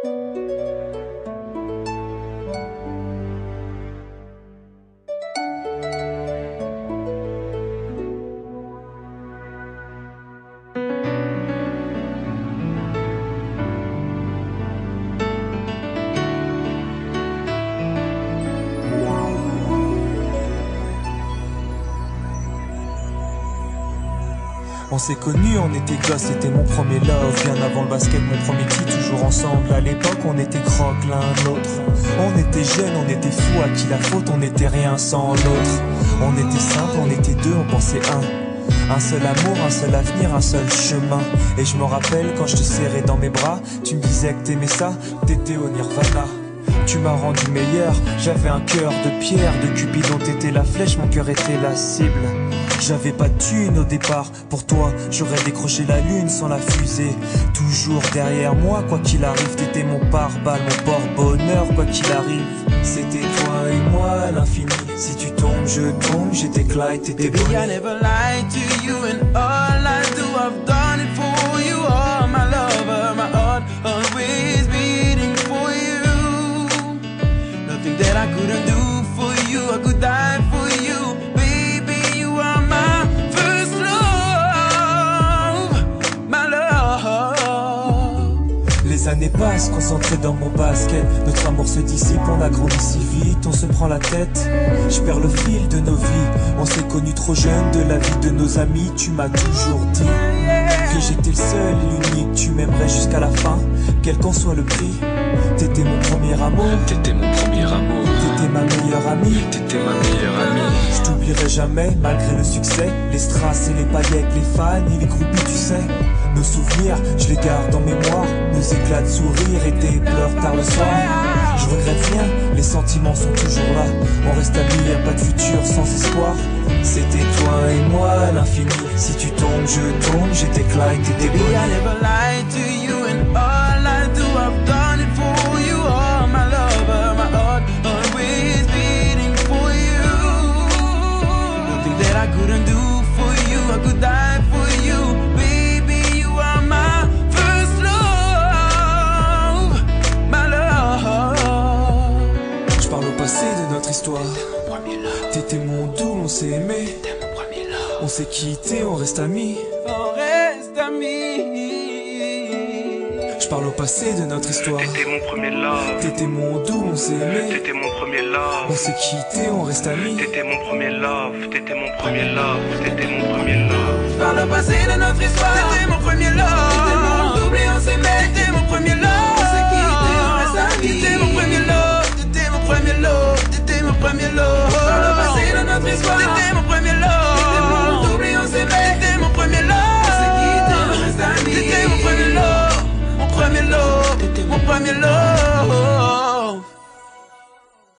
On s'est connus, on était gosses, c'était mon premier love. Bien avant le basket, mon premier titre, toujours ensemble. À l'époque, on était croque l'un l'autre. On était jeunes, on était fous, à qui la faute, on n'était rien sans l'autre. On était simple, on était deux, on pensait un seul amour, un seul avenir, un seul chemin. Et je me rappelle quand je te serrais dans mes bras, tu me disais que t'aimais ça, t'étais au nirvana. Tu m'as rendu meilleur, j'avais un cœur de pierre, de Cupidon t'étais la flèche, mon cœur était la cible. J'avais pas de thune au départ, pour toi j'aurais décroché la lune sans la fusée. Toujours derrière moi, quoi qu'il arrive, t'étais mon pare-balles, mon porte-bonheur, quoi qu'il arrive. C'était toi et moi à l'infini, si tu tombes, je tombe, j'étais Clyde, t'étais Baby, I never lied to you and all I do, I've done it for you. Oh, my lover, my heart always beating for you. Nothing that I couldn't do for you, I could die for you. Baby, you are my first love, my love. Les années passent, concentrées dans mon basket. Notre amour se dissipe, on a grandi si vite, on se prend la tête. Je perds le fil de nos vies, on s'est connus trop jeunes. De la vie de nos amis, tu m'as toujours dit que j'étais le seul et l'unique. Tu m'aimerais jusqu'à la fin, quel qu'en soit le prix. T'étais mon premier amour, t'étais mon premier amour, t'étais ma meilleure amie, t'étais ma meilleure amie. Je t'oublierai jamais, malgré le succès. Les strass et les paillettes, les fans et les groupies, tu sais. Nos souvenirs, je les garde en mémoire. Nos éclats de sourire et tes pleurs tard le soir. Je regrette rien, les sentiments sont toujours là. On reste amis, y'a pas de futur sans espoir. C'était toi et moi à l'infini. Si tu tombes, je tombe, j'étais Clyde, t'étais Baby, I never lied to you and all I do, I've done it for you. Oh, my lover, my heart always beating for you. Nothing that I couldn't do for you, I could die for you. Baby, you are my first love, my love. Je parle au passé de notre histoire. T'étais mon doux, on s'est aimé. On s'est quitté, on reste amis. On reste amis. Je parle au passé de notre histoire. T'étais mon premier love. T'étais mon doux, on s'est aimé. T'étais mon premier love. On s'est quitté, on reste amis. T'étais mon premier love. T'étais mon premier love. T'étais mon premier love. Je parle au passé de notre histoire. T'étais mon premier love. T'étais mon double et on s'aimait. T'étais mon premier love. On s'est quitté, on reste amis. T'étais mon premier love. T'étais mon premier love. T'étais mon premier love. Je parle au passé de notre histoire. T'étais mon premier love. T'étais mon double et on s'aimait. T'étais mon premier love. On s'est quitté, on reste amis. T'étais mon premier love. Mon premier love. T'étais mon premier love.